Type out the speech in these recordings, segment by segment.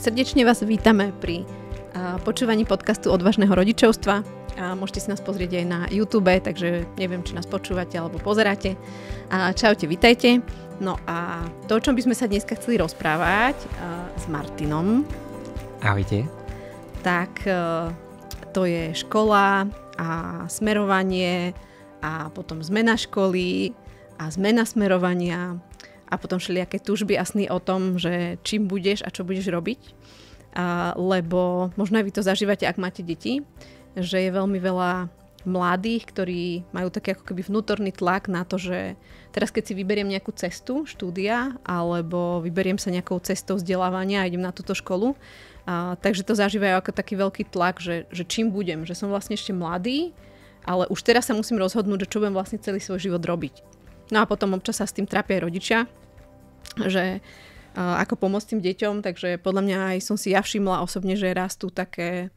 Srdečne vás vítame pri počúvaní podcastu Odvážneho rodičovstva. Môžete si nás pozrieť aj na YouTube, takže neviem, či nás počúvate alebo pozeráte. Čaute, vitajte. No a to, o čom by sme sa dneska chceli rozprávať s Martinom. Ahojte. Tak to je škola a smerovanie a potom zmena školy a zmena smerovania a potom všelijaké túžby a sny o tom, že čím budeš a čo budeš robiť. Lebo možno aj vy to zažívate, ak máte deti, že je veľmi veľa mladých, ktorí majú taký ako keby vnútorný tlak na to, že teraz keď si vyberiem nejakú cestu štúdia alebo vyberiem sa nejakou cestou vzdelávania a idem na túto školu, takže to zažívajú ako taký veľký tlak, že čím budem, že som vlastne ešte mladý, ale už teraz sa musím rozhodnúť, že čo budem vlastne celý svoj život robiť. No a potom občas sa s tým trápia aj rodičia, že ako pomôcť tým deťom, takže podľa mňa aj som si ja všimla osobne, že rastú také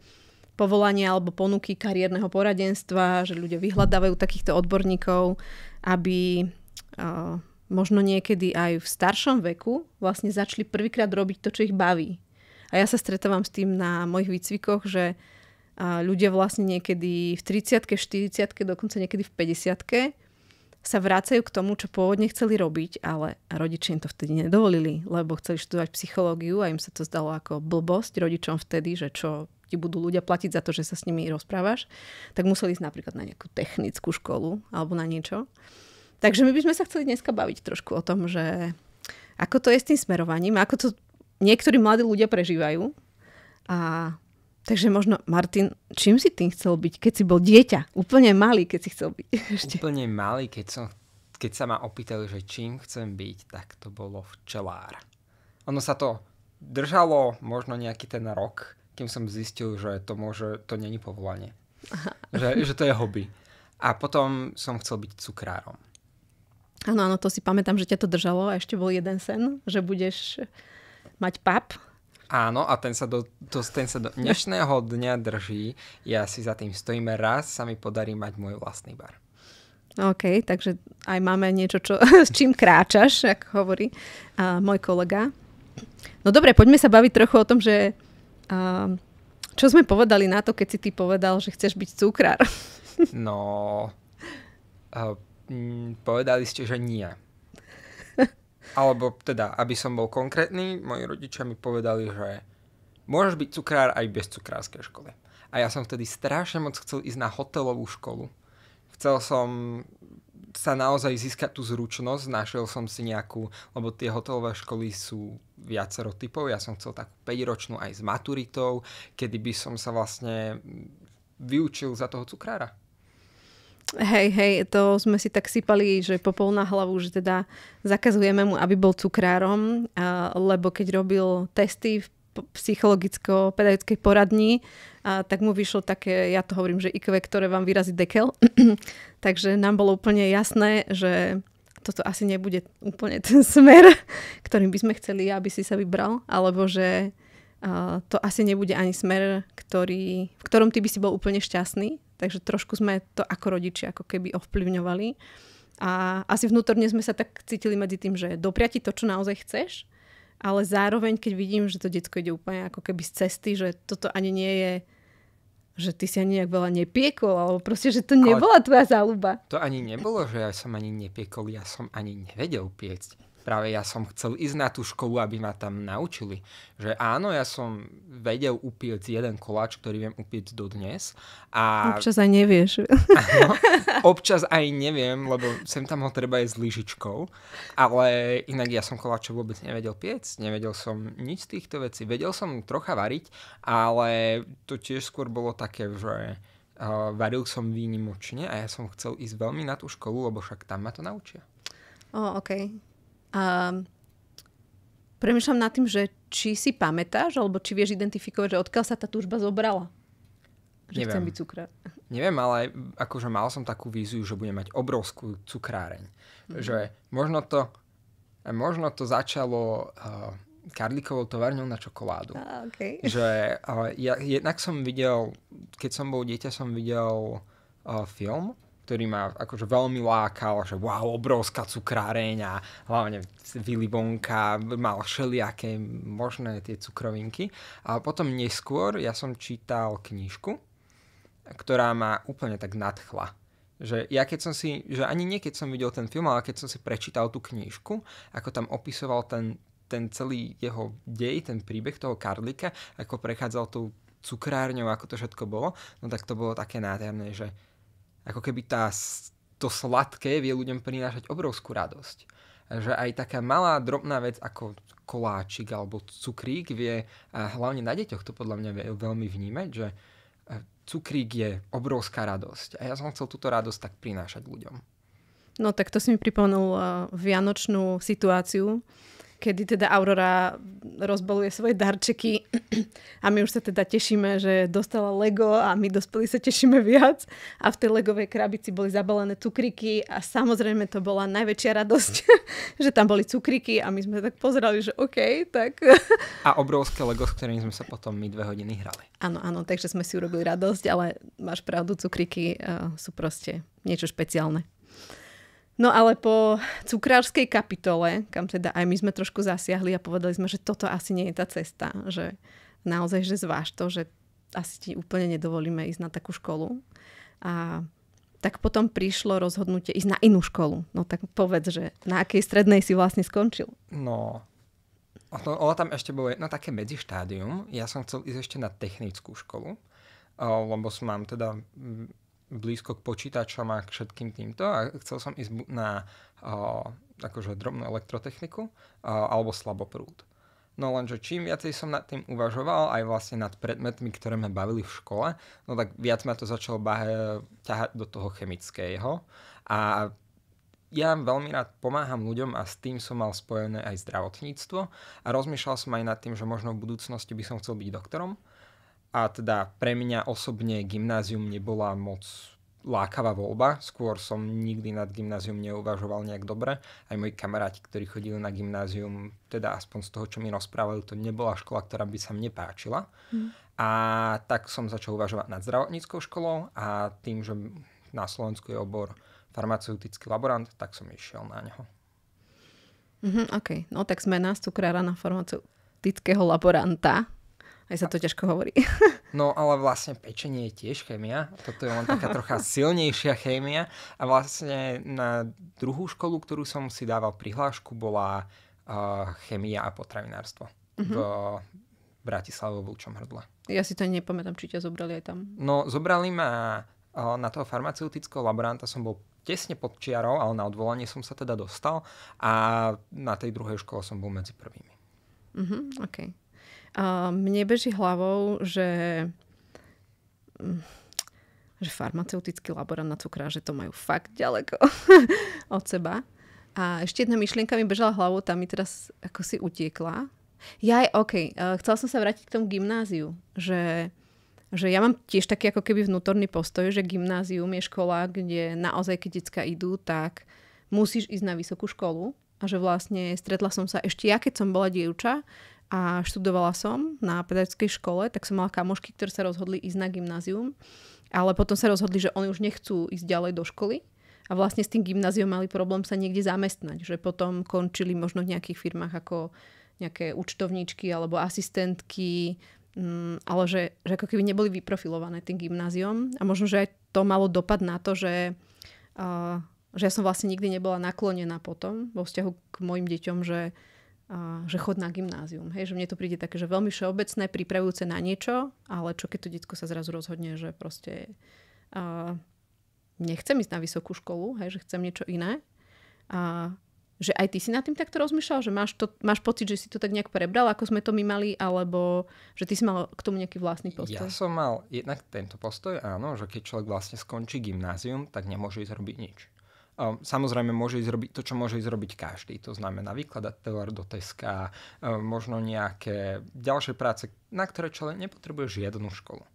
povolania alebo ponuky kariérneho poradenstva, že ľudia vyhľadávajú takýchto odborníkov, aby možno niekedy aj v staršom veku vlastne začali prvýkrát robiť to, čo ich baví. A ja sa stretávam s tým na mojich výcvikoch, že ľudia vlastne niekedy v 30-ke, 40-ke, dokonca niekedy v 50-ke sa vracajú k tomu, čo pôvodne chceli robiť, ale rodičia im to vtedy nedovolili, lebo chceli študovať psychológiu a im sa to zdalo ako blbosť rodičom vtedy, že čo ti budú ľudia platiť za to, že sa s nimi rozprávaš, tak museli ísť napríklad na nejakú technickú školu alebo na niečo. Takže my by sme sa chceli dneska baviť trošku o tom, že ako to je s tým smerovaním, ako to niektorí mladí ľudia prežívajú. Takže možno, Martin, čím si tým chcel byť, keď si bol dieťa? Úplne malý, keď si chcel byť. Ešte. Úplne malý, keď sa ma opýtali, že čím chcem byť, tak to bolo včelár. Ono sa to držalo možno nejaký ten rok, kým som zistil, že to není povolanie. Že to je hobby. A potom som chcel byť cukrárom. Áno, to si pamätám, že ťa to držalo a ešte bol jeden sen, že budeš mať pub. Áno, a ten sa do dnešného dňa drží. Ja si za tým stojím, raz sa mi podarí mať môj vlastný bar. OK, takže aj máme niečo, s čím kráčaš, ako hovorí môj kolega. No dobre, poďme sa baviť trochu o tom, že čo sme povedali na to, keď si ty povedal, že chceš byť cukrár. No, povedali ste, že nie. Alebo teda, aby som bol konkrétny, moji rodičia mi povedali, že môžeš byť cukrár aj bez cukrárskej školy. A ja som vtedy strašne moc chcel ísť na hotelovú školu. Chcel som sa naozaj získať tú zručnosť, našiel som si nejakú, lebo tie hotelové školy sú viacero typov, ja som chcel takú 5-ročnú aj s maturitou, kedy by som sa vlastne vyučil za toho cukrára. Hej, to sme si tak sypali, že popol na hlavu, že teda zakazujeme mu, aby bol cukrárom, lebo keď robil testy v psychologicko-pedagogickej poradni, tak mu vyšlo také, ja to hovorím, že IQ, ktoré vám vyrazí dekel. Takže nám bolo úplne jasné, že toto asi nebude úplne ten smer, ktorým by sme chceli, aby si sa vybral, alebo že to asi nebude ani smer, v ktorom ty by si bol úplne šťastný. Takže trošku sme to ako rodičia ako keby ovplyvňovali. A asi vnútorne sme sa tak cítili medzi tým, že dopriati to, čo naozaj chceš, ale zároveň, keď vidím, že to decko ide úplne ako keby z cesty, že toto ani nie je, že ty si ani nejak veľa nepiekol, alebo proste, že to nebola tvoja záľuba. To ani nebolo, že ja som ani nepiekol, ja som ani nevedel piecť. Práve ja som chcel ísť na tú školu, aby ma tam naučili. Že áno, ja som vedel upiecť jeden koláč, ktorý viem upiecť dodnes. Občas aj nevieš. Áno, občas aj neviem, lebo sem tam ho treba jesť s lyžičkou. Ale inak ja som koláče vôbec nevedel piecť. Nevedel som nič z týchto vecí. Vedel som trocha variť, ale to tiež skôr bolo také, že varil som výnimočne a ja som chcel ísť veľmi na tú školu, lebo však tam ma to naučia. OK. Premýšľam nad tým, že či si pamätáš, alebo či vieš identifikovať, že odkiaľ sa tá túžba zobrala. Že neviem. Chcem byť cukrár. Neviem, ale akože mal som takú víziu, že budem mať obrovskú cukráreň. Že možno to začalo Karlíkovou továrňou na čokoládu. Okay. Že jednak som videl, keď som bol dieťa, som videl film ktorý ma akože veľmi lákal, že wow, obrovská cukráreň a hlavne Willy Wonka mal všelijaké možné tie cukrovinky. A potom neskôr ja som čítal knižku, ktorá ma úplne tak nadchla. Že ja keď som si, že ani nie keď som videl ten film, ale keď som si prečítal tú knižku, ako tam opisoval ten celý jeho dej, ten príbeh toho Karlíka, ako prechádzal tou cukrárňou, ako to všetko bolo, no tak to bolo také nádherné, že ako keby to sladké vie ľuďom prinášať obrovskú radosť. Že aj taká malá, drobná vec ako koláčik alebo cukrík vie, a hlavne na deťoch to podľa mňa vie veľmi vnímať, že cukrík je obrovská radosť. A ja som chcel túto radosť tak prinášať ľuďom. No tak to si mi pripomenul vianočnú situáciu, kedy teda Aurora rozbaluje svoje darčeky a my už sa teda tešíme, že dostala Lego a my dospelí sa tešíme viac a v tej Legovej krabici boli zabalené cukríky a samozrejme to bola najväčšia radosť, že tam boli cukríky a my sme tak pozerali, že OK, tak... A obrovské Lego, s ktorými sme sa potom my 2 hodiny hrali. Áno, takže sme si urobili radosť, ale máš pravdu, cukríky sú proste niečo špeciálne. No ale po cukrárskej kapitole, kam teda aj my sme trošku zasiahli a povedali sme, že toto asi nie je tá cesta, že naozaj, že zváž to, že asi ti úplne nedovolíme ísť na takú školu. A tak potom prišlo rozhodnutie ísť na inú školu. No tak povedz, že na akej strednej si vlastne skončil? No, ono tam ešte bolo jedno také medzištádium. Ja som chcel ísť ešte na technickú školu, lebo mám teda blízko k počítačom a k všetkým týmto a chcel som ísť na akože drobnú elektrotechniku alebo slaboprúd. No lenže čím viacej som nad tým uvažoval, aj vlastne nad predmetmi, ktoré ma bavili v škole, no tak viac ma to začalo ťahať do toho chemického. A ja veľmi rád pomáham ľuďom a s tým som mal spojené aj zdravotníctvo a rozmýšľal som aj nad tým, že možno v budúcnosti by som chcel byť doktorom. A teda pre mňa osobne gymnázium nebola moc lákavá voľba. Skôr som nikdy nad gymnázium neuvažoval nejak dobre. Aj moji kamaráti, ktorí chodili na gymnázium, teda aspoň z toho, čo mi rozprávali, to nebola škola, ktorá by sa mne páčila. A tak som začal uvažovať nad zdravotníckou školou a tým, že na Slovensku je obor farmaceutický laborant, tak som išiel na neho. OK, no tak zmena z cukrára na farmaceutického laboranta. Aj sa to ťažko hovorí. No ale vlastne pečenie je tiež chémia. Toto je len taká trocha silnejšia chémia. A vlastne na druhú školu, ktorú som si dával prihlášku, bola chémia a potravinárstvo v Bratislave vo Vlčom Hrdle. Ja si to nepamätám, či ťa zobrali aj tam. No zobrali ma na toho farmaceutického laboranta, som bol tesne pod čiarou, ale na odvolanie som sa teda dostal a na tej druhej škole som bol medzi prvými. OK. Mne beží hlavou, že farmaceutický laborant na cukráře to majú fakt ďaleko od seba. A ešte jedna myšlienka mi bežala hlavou, tam mi teraz ako si utiekla. Chcela som sa vrátiť k tomu gymnáziu, že ja mám tiež taký ako keby vnútorný postoj, že gymnázium je škola, kde naozaj keď decka idú, tak musíš ísť na vysokú školu a že vlastne stretla som sa ešte ja, keď som bola dievča a študovala som na pedagogickej škole, tak som mala kamošky, ktoré sa rozhodli ísť na gymnázium, ale potom sa rozhodli, že oni už nechcú ísť ďalej do školy a vlastne s tým gymnáziom mali problém sa niekde zamestnať, že potom končili možno v nejakých firmách ako nejaké účtovníčky alebo asistentky, ale že ako keby neboli vyprofilované tým gymnáziom a možno, že aj to malo dopad na to, že ja som vlastne nikdy nebola naklonená potom vo vzťahu k mojim deťom, že chod na gymnázium. Hej, že mne to príde také, že veľmi všeobecné, pripravujúce na niečo, ale čo keď to detsko sa zrazu rozhodne, že proste nechcem ísť na vysokú školu, hej, že chcem niečo iné. Že aj ty si nad tým takto rozmýšľal, že máš pocit, že si to tak nejak prebral, ako sme to my mali, alebo že ty si mal k tomu nejaký vlastný postoj? Ja som mal jednak tento postoj, áno, že keď človek vlastne skončí gymnázium, tak nemôže ísť robiť nič. Samozrejme môže ísť robiť to, čo môže ísť robiť každý. To znamená vykladať tovar do Teska, možno nejaké ďalšie práce, na ktoré človek nepotrebuje žiadnu školu.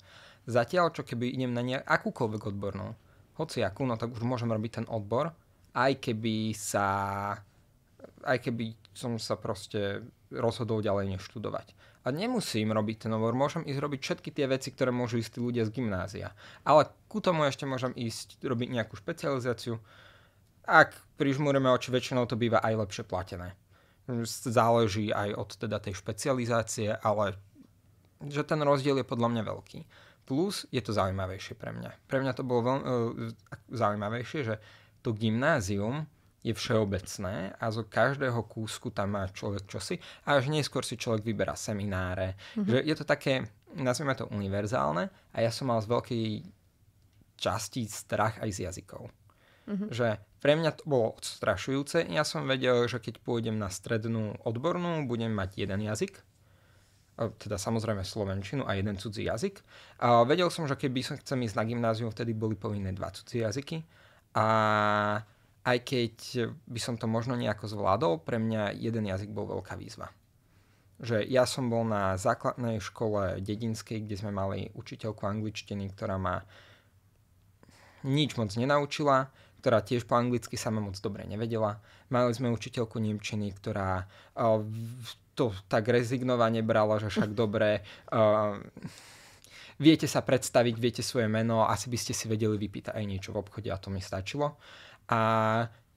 Zatiaľ, čo keby idem na akúkoľvek odbornú, hociakú, no tak už môžem robiť ten odbor, aj keby som sa proste rozhodol ďalej neštudovať. A A nemusím robiť ten obor, môžem ísť robiť všetky tie veci, ktoré môžu ísť tí ľudia z gymnázia. Ale ku tomu ešte môžem ísť robiť nejakú špecializáciu. Ak prižmúrime oči, väčšinou to býva aj lepšie platené. Záleží aj od teda tej špecializácie, ale že ten rozdiel je podľa mňa veľký. Plus je to zaujímavejšie pre mňa. Pre mňa to bolo veľmi zaujímavejšie, že to gymnázium je všeobecné a zo každého kúsku tam má človek čosi a až neskôr si človek vyberá semináre. Že je to také, nazvime to univerzálne a ja som mal z veľkej časti strach aj z jazykov. Že pre mňa to bolo odstrašujúce. Ja som vedel, že keď pôjdem na strednú odbornú, budem mať jeden jazyk, teda samozrejme slovenčinu a jeden cudzí jazyk. A vedel som, že keby som chcel ísť na gymnázium, vtedy boli povinné 2 cudzie jazyky. A aj keď by som to možno nejako zvládol, pre mňa jeden jazyk bol veľká výzva. Že ja som bol na základnej škole dedinskej, kde sme mali učiteľku angličtiny, ktorá ma nič moc nenaučila, ktorá tiež po anglicky sama moc dobre nevedela. Mali sme učiteľku nemčiny, ktorá to tak rezignovane brala, že však dobre, viete sa predstaviť, viete svoje meno, asi by ste si vedeli vypýtať aj niečo v obchode a to mi stačilo. A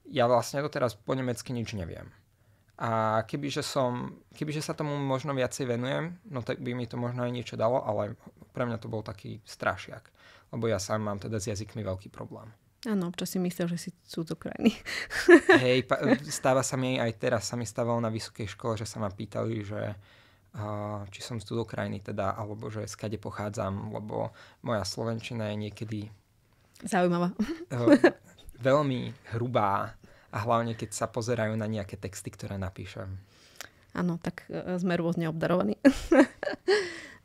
ja vlastne doteraz po nemecky nič neviem. A kebyže sa tomu možno viacej venujem, no tak by mi to možno aj niečo dalo, ale pre mňa to bol taký strašiak. Lebo ja sám mám teda s jazykmi veľký problém. Áno, občas si myslel, že si cudzokrajný. Hej, stáva sa mi aj teraz, sa mi stávalo na vysokej škole, že sa ma pýtali, že či som z cudzokrajiny teda, alebo že skade pochádzam, lebo moja slovenčina je niekedy zaujímavá. Veľmi hrubá a hlavne keď sa pozerajú na nejaké texty, ktoré napíšem. Áno, tak sme rôzne obdarovaní.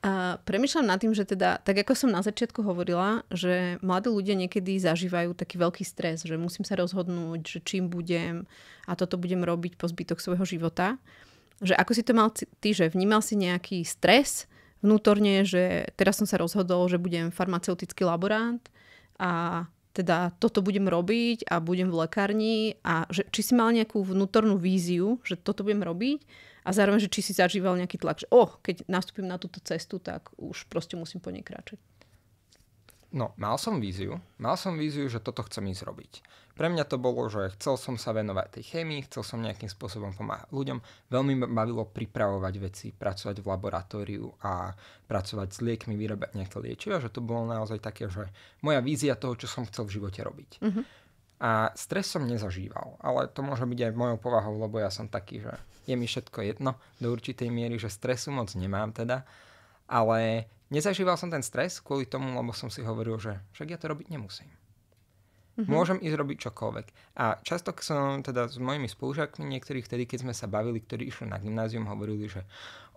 A premýšľam nad tým, že teda, tak ako som na začiatku hovorila, že mladí ľudia niekedy zažívajú taký veľký stres, že musím sa rozhodnúť, že čím budem a toto budem robiť po zbytok svojho života. Že ako si to mal ty, že vnímal si nejaký stres vnútorne, že teraz som sa rozhodol, že budem farmaceutický laborant a teda toto budem robiť a budem v lekárni a že, či si mal nejakú vnútornú víziu, že toto budem robiť a zároveň, že či si zažíval nejaký tlak, že keď nastúpim na túto cestu, tak už proste musím po nej kráčať. No, mal som víziu, že toto chcem ísť robiť. Pre mňa to bolo, že chcel som sa venovať tej chémii, chcel som nejakým spôsobom pomáhať ľuďom. Veľmi ma bavilo pripravovať veci, pracovať v laboratóriu a pracovať s liekmi, vyrábať nejaké liečiva, že to bolo naozaj také, že moja vízia toho, čo som chcel v živote robiť. A stres som nezažíval, ale to môže byť aj mojou povahou, lebo ja som taký, že je mi všetko jedno do určitej miery, že stresu moc nemám teda, ale nezažíval som ten stres kvôli tomu, lebo som si hovoril, že však ja to robiť nemusím. Môžem ísť robiť čokoľvek. A často som teda s mojimi spolužiakmi, niektorých vtedy, keď sme sa bavili, ktorí išli na gymnázium, hovorili, že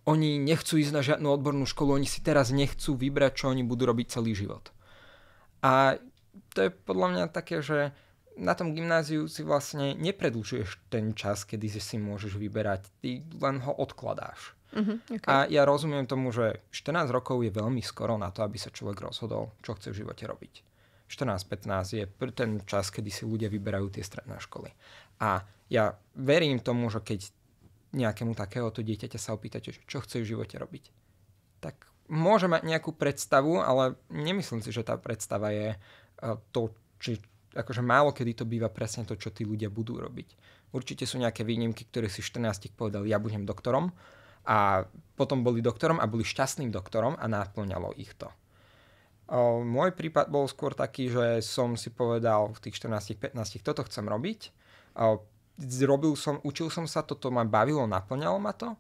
oni nechcú ísť na žiadnu odbornú školu, oni si teraz nechcú vybrať, čo oni budú robiť celý život. A to je podľa mňa také, že na tom gymnáziu si vlastne nepredĺžuješ ten čas, kedy si môžeš vyberať, ty len ho odkladáš. Okay. A ja rozumiem tomu, že 14 rokov je veľmi skoro na to, aby sa človek rozhodol, čo chce v živote robiť. 14-15 je ten čas, kedy si ľudia vyberajú tie stredné školy. A ja verím tomu, že keď nejakému takéhoto dieťaťa sa opýtate, čo chce v živote robiť, tak môže mať nejakú predstavu, ale nemyslím si, že tá predstava je to, či akože málo kedy to býva presne to, čo tí ľudia budú robiť. Určite sú nejaké výnimky, ktoré si 14 povedali, ja budem doktorom a potom boli doktorom a boli šťastným doktorom a náplňalo ich to. Môj prípad bol skôr taký, že som si povedal v tých 14-15, toto chcem robiť. Učil som sa, toto ma bavilo, naplňalo ma to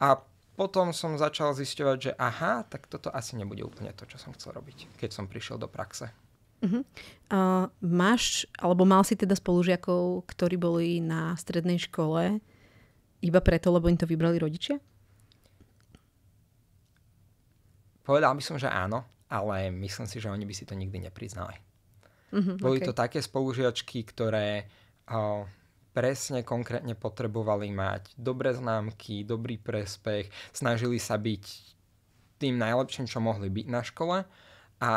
a potom som začal zisťovať, že aha, tak toto asi nebude úplne to, čo som chcel robiť, keď som prišiel do praxe. Máš, alebo mal si teda spolužiakov, ktorí boli na strednej škole iba preto, lebo im to vybrali rodičia? Povedal by som, že áno, ale myslím si, že oni by si to nikdy nepriznali. Boli to také spolužiačky, ktoré presne, konkrétne potrebovali mať dobré známky, dobrý prespech, snažili sa byť tým najlepším, čo mohli byť na škole a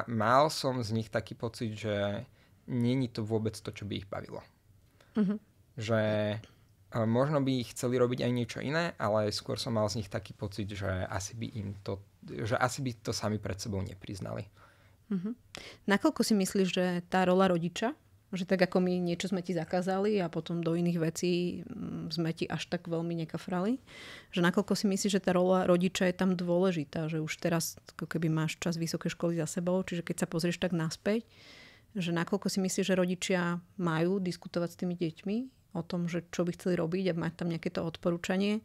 mal som z nich taký pocit, že není to vôbec to, čo by ich bavilo. Že Možno by chceli robiť aj niečo iné, ale skôr som mal z nich taký pocit, že asi by to sami pred sebou nepriznali. Nakoľko si myslíš, že tá rola rodiča, že tak ako my niečo sme ti zakázali a potom do iných vecí sme ti až tak veľmi nekafrali, že nakoľko si myslíš, že tá rola rodiča je tam dôležitá, že už teraz ako keby máš čas vysokej školy za sebou, čiže keď sa pozrieš tak naspäť, že nakoľko si myslíš, že rodičia majú diskutovať s tými deťmi o tom, že čo by chceli robiť a mať tam nejaké to odporúčanie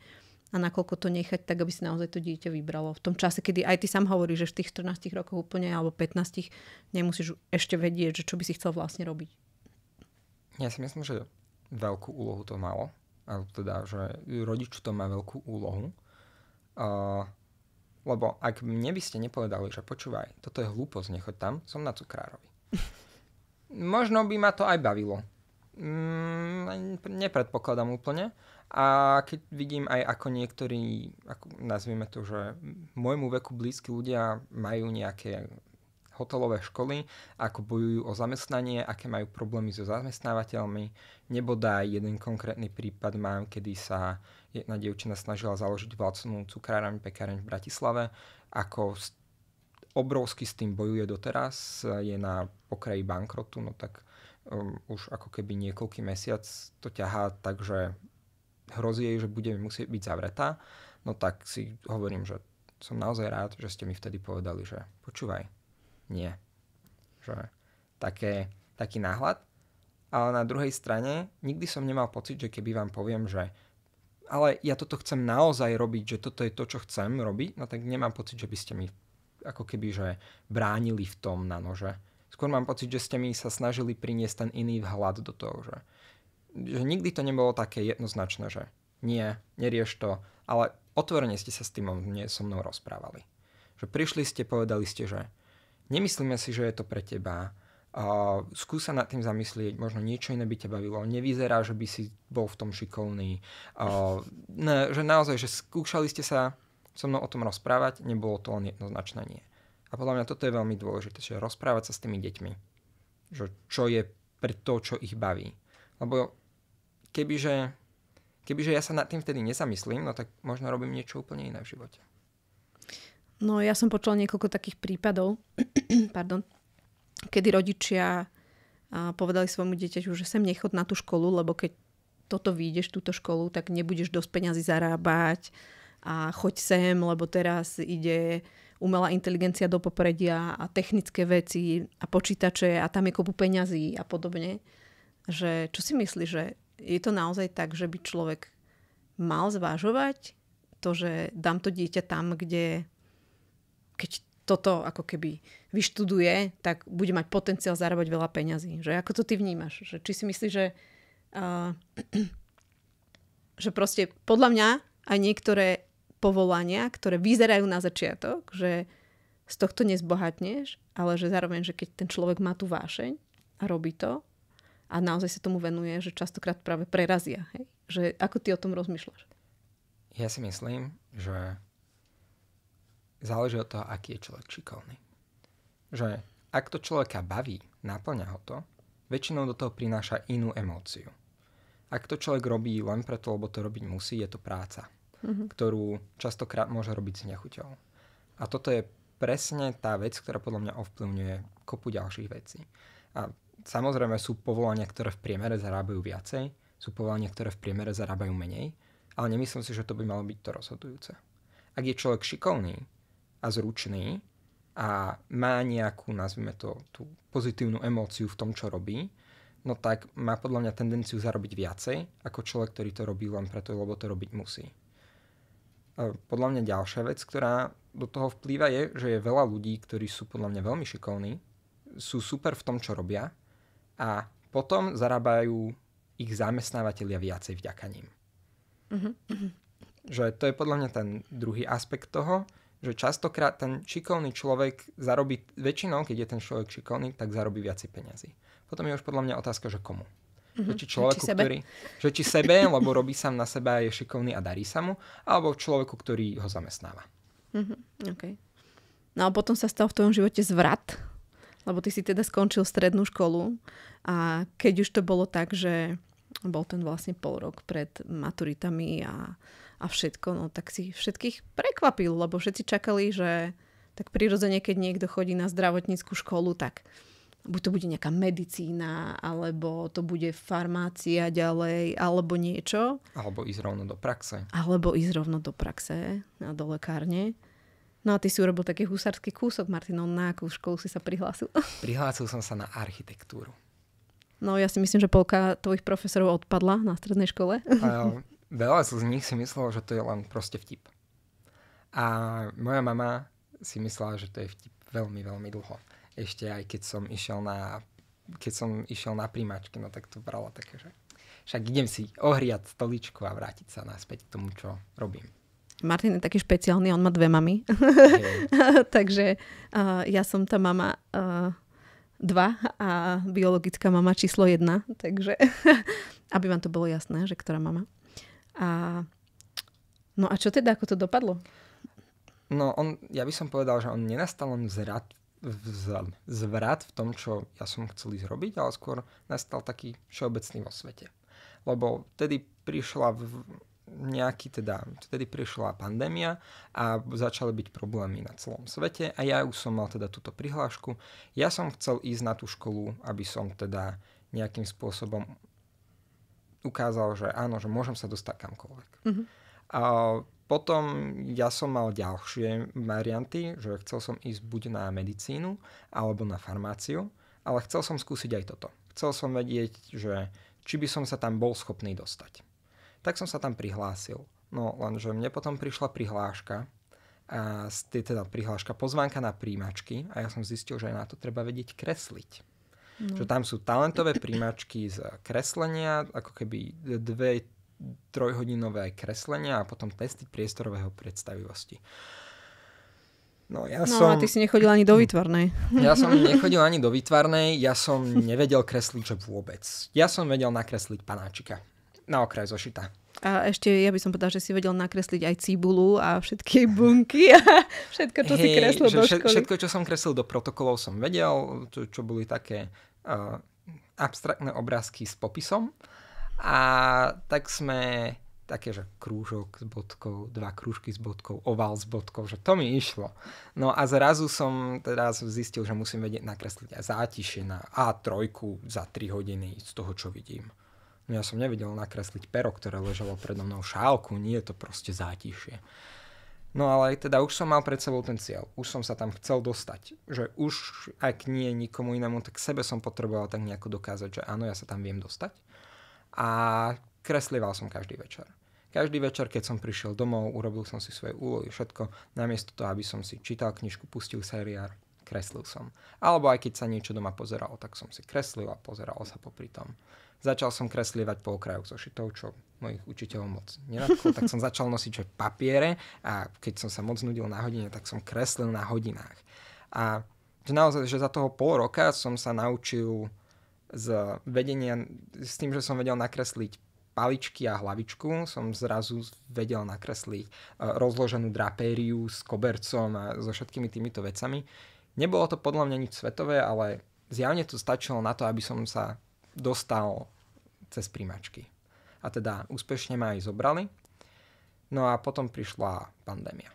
a nakoľko to nechať tak, aby si naozaj to dieťa vybralo. V tom čase, kedy aj ty sám hovoríš, že v tých 14 rokoch úplne alebo 15 nemusíš ešte vedieť, že čo by si chcel vlastne robiť. Ja si myslím, že veľkú úlohu to malo. A teda, že rodič to má veľkú úlohu. Lebo ak mne by ste nepovedali, že počúvaj, toto je hlúposť, nechoď tam, som na cukrárovi. Možno by ma to aj bavilo. Nepredpokladám úplne. A keď vidím aj ako niektorí, nazvime to, že môjmu veku blízki ľudia majú nejaké hotelové školy, ako bojujú o zamestnanie, aké majú problémy so zamestnávateľmi. Nebodaj jeden konkrétny prípad mám, kedy sa jedna dievčina snažila založiť vlastnú cukráreň, pekáreň v Bratislave. Ako obrovsky s tým bojuje doteraz, je na pokraji bankrotu, no tak už ako keby niekoľký mesiac to ťahá, takže hrozí jej, že bude musieť byť zavretá. No tak si hovorím, že som naozaj rád, že ste mi vtedy povedali, že počúvaj, nie. Že taký náhľad. Ale na druhej strane nikdy som nemal pocit, že keby vám poviem, že ale ja toto chcem naozaj robiť, že toto je to, čo chcem robiť, no tak nemám pocit, že by ste mi ako keby, že bránili v tom na nože. Skôr mám pocit, že ste mi sa snažili priniesť ten iný vhľad do toho, že nikdy to nebolo také jednoznačné, že nie, nerieš to, ale otvorene ste sa s tým so mnou rozprávali. Že prišli ste, povedali ste, že nemyslíme si, že je to pre teba, skús sa nad tým zamyslieť, možno niečo iné by ťa bavilo, nevyzerá, že by si bol v tom šikovný, že naozaj, že skúšali ste sa so mnou o tom rozprávať, nebolo to len jednoznačné nie. A podľa mňa toto je veľmi dôležité, že rozprávať sa s tými deťmi. Že čo je pre to, čo ich baví. Lebo kebyže ja sa nad tým vtedy nezamyslím, no tak možno robím niečo úplne iné v živote. No ja som počula niekoľko takých prípadov, kedy rodičia povedali svojmu dieťaťu, že sem nechod na tú školu, lebo keď toto vyjdeš, túto školu, tak nebudeš dosť peňazí zarábať a choď sem, lebo teraz ide umelá inteligencia do popredia a technické veci a počítače a tam je kopu peňazí a podobne. Že, čo si myslíš, že je to naozaj tak, že by človek mal zvážovať to, že dám to dieťa tam, kde keď toto ako keby vyštuduje, tak bude mať potenciál zarábať veľa peňazí. Že ako to ty vnímaš? Že, či si myslíš, že proste podľa mňa aj niektoré povolania, ktoré vyzerajú na začiatok, že z tohto nezbohatneš, ale že zároveň, že keď ten človek má tú vášeň a robí to a naozaj sa tomu venuje, že častokrát práve prerazia. Hej? Že ako ty o tom rozmýšľaš? Ja si myslím, že záleží od toho, aký je človek šikovný. Že ak to človeka baví, naplňa ho to, väčšinou do toho prináša inú emóciu. Ak to človek robí len preto, lebo to robiť musí, je to práca, ktorú častokrát môže robiť s nechuťou. A toto je presne tá vec, ktorá podľa mňa ovplyvňuje kopu ďalších vecí. A samozrejme sú povolania, ktoré v priemere zarábajú viacej, sú povolania, ktoré v priemere zarábajú menej, ale nemyslím si, že to by malo byť to rozhodujúce. Ak je človek šikovný a zručný a má nejakú, nazvime to, tú pozitívnu emóciu v tom, čo robí, no tak má podľa mňa tendenciu zarobiť viacej ako človek, ktorý to robí len preto, lebo to robiť musí. Podľa mňa ďalšia vec, ktorá do toho vplýva je, že je veľa ľudí, ktorí sú podľa mňa veľmi šikovní, sú super v tom, čo robia a potom zarábajú ich zamestnávateľia viacej vďaka ním. Že to je podľa mňa ten druhý aspekt toho, že častokrát ten šikovný človek zarobí, väčšinou, keď je ten človek šikovný, tak zarobí viacej peňazí. Potom je už podľa mňa otázka, že komu. Že či človeku, či sebe, lebo robí sám na seba a je šikovný a darí sa mu, alebo človeku, ktorý ho zamestnáva. Okay. No a potom sa stal v tvojom živote zvrat, lebo ty si teda skončil strednú školu a keď už to bolo tak, že bol ten vlastne pol rok pred maturitami a všetko, no tak si všetkých prekvapil, lebo všetci čakali, že tak prirodzene, keď niekto chodí na zdravotníckú školu, tak buď to bude nejaká medicína, alebo to bude farmácia ďalej, alebo niečo. Alebo ísť rovno do praxe. A do lekárne. No a ty si urobil taký husársky kúsok, Martin, na akú školu si sa prihlásil? Prihlásil som sa na architektúru. No ja si myslím, že polka tvojich profesorov odpadla na strednej škole. Veľa z nich si myslelo, že to je len proste vtip. A moja mama si myslela, že to je vtip veľmi, veľmi dlho. Ešte aj keď som išiel na príjmačky, no tak to brala také, že však idem si ohriať stoličku a vrátiť sa naspäť k tomu, čo robím. Martin je taký špeciálny, on má 2 mamy. Takže ja som tá mama 2 a biologická mama číslo 1. Takže aby vám to bolo jasné, že ktorá mama. No a čo teda, ako to dopadlo? No ja by som povedal, že on nenastal len zvrat v tom, čo ja som chcel ísť robiť, ale skôr nastal taký všeobecný vo svete. Lebo vtedy prišla pandémia a začali byť problémy na celom svete a ja už som mal teda túto prihlášku. Ja som chcel ísť na tú školu, aby som teda nejakým spôsobom ukázal, že áno, že môžem sa dostať kamkoľvek. Mm-hmm. A potom ja som mal ďalšie varianty, že chcel som ísť buď na medicínu alebo na farmáciu, ale chcel som skúsiť aj toto. Chcel som vedieť, že či by som sa tam bol schopný dostať. Tak som sa tam prihlásil. No lenže mne potom prišla prihláška, pozvánka na príjmačky a ja som zistil, že na to treba vedieť kresliť. No. Že tam sú talentové príjmačky z kreslenia, ako keby 2-3-hodinové kreslenia a potom testy priestorového predstavivosti. A ty si nechodil ani do výtvarnej. Ja som nechodil ani do výtvarnej, ja som nevedel kresliť, že vôbec. Ja som vedel nakresliť panáčika na okraj zošita. A ešte ja by som povedal, že si vedel nakresliť aj cibulu a všetky bunky a všetko, čo si kreslil do školy. Všetko, čo som kreslil do protokolov, som vedel, čo boli také abstraktné obrázky s popisom. A tak sme také, že krúžok s bodkou, 2 krúžky s bodkou, ovál s bodkou, že to mi išlo. No a zrazu som teraz zistil, že musím vedieť nakresliť aj zátišie na A3 za 3 hodiny z toho, čo vidím. No ja som nevedel nakresliť pero, ktoré ležalo predo mnou, šálku, nie je to proste zátišie. No ale teda už som mal pred sebou ten cieľ. Už som sa tam chcel dostať. Že už, ak nie nikomu inému, tak sebe som potreboval tak nejako dokázať, že áno, ja sa tam viem dostať. A kreslieval som každý večer. Každý večer, keď som prišiel domov, urobil som si svoje úlohy, všetko. Namiesto toho, aby som si čítal knižku, pustil seriál, kreslil som. Alebo aj keď sa niečo doma pozeralo, tak som si kreslil a pozeral sa popri tom. Začal som kreslievať po okrajoch zošitov, čo mojich učiteľov moc nenadchlo, tak som začal nosiť že papiere a keď som sa moc nudil na hodine, tak som kreslil na hodinách. A naozaj, že za toho pol roka som sa naučil z vedenia, s tým, že som vedel nakresliť paličky a hlavičku, som zrazu vedel nakresliť rozloženú drapériu s kobercom a so všetkými týmito vecami. Nebolo to podľa mňa nič svetové, ale zjavne to stačilo na to, aby som sa dostal cez príjmačky. A teda úspešne ma aj zobrali. No a potom prišla pandémia.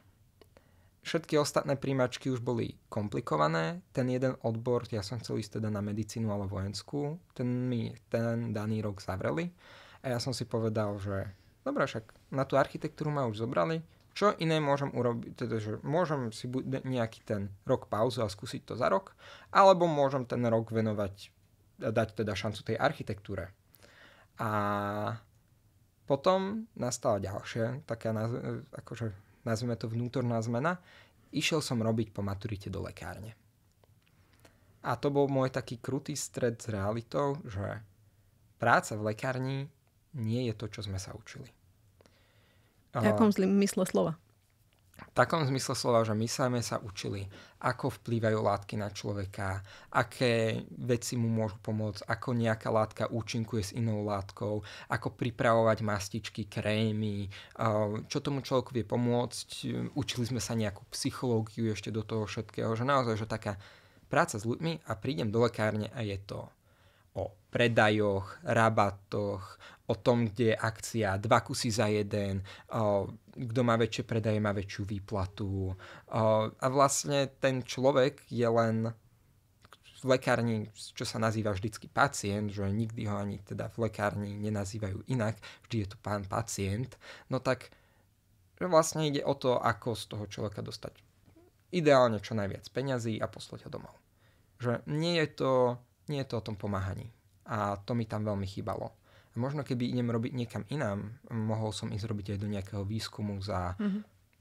Všetky ostatné príjmačky už boli komplikované. Ten jeden odbor, ja som chcel ísť teda na medicínu, ale vojenskú, ten daný rok zavreli. A ja som si povedal, že dobre, však na tú architektúru ma už zobrali. Čo iné môžem urobiť? Teda, že môžem si nejaký ten rok pauzu a skúsiť to za rok, alebo môžem ten rok venovať, dať teda šancu tej architektúre. A potom nastala ďalšia, taká, akože nazvime to vnútorná zmena. Išiel som robiť po maturite do lekárne. A to bol môj taký krutý stred s realitou, že práca v lekárni nie je to, čo sme sa učili. V takom zmysle slova? V takom zmysle slova, že my sme sa učili, ako vplývajú látky na človeka, aké veci mu môžu pomôcť, ako nejaká látka účinkuje s inou látkou, ako pripravovať mastičky, krémy, čo tomu človeku vie pomôcť. Učili sme sa nejakú psychológiu ešte do toho všetkého, že naozaj, že taká práca s ľuďmi a prídem do lekárne a je to o predajoch, rabatoch, o tom, kde je akcia 2 kusy za 1, kto má väčšie predaje, má väčšiu výplatu. A vlastne ten človek je len v lekárni, čo sa nazýva vždycky pacient, že nikdy ho ani teda v lekárni nenazývajú inak, vždy je tu pán pacient, no tak že vlastne ide o to, ako z toho človeka dostať ideálne čo najviac peňazí a poslať ho domov. Že nie je to o tom pomáhaní. A to mi tam veľmi chýbalo. A možno keby idem robiť niekam inám, mohol som ísť robiť aj do nejakého výskumu za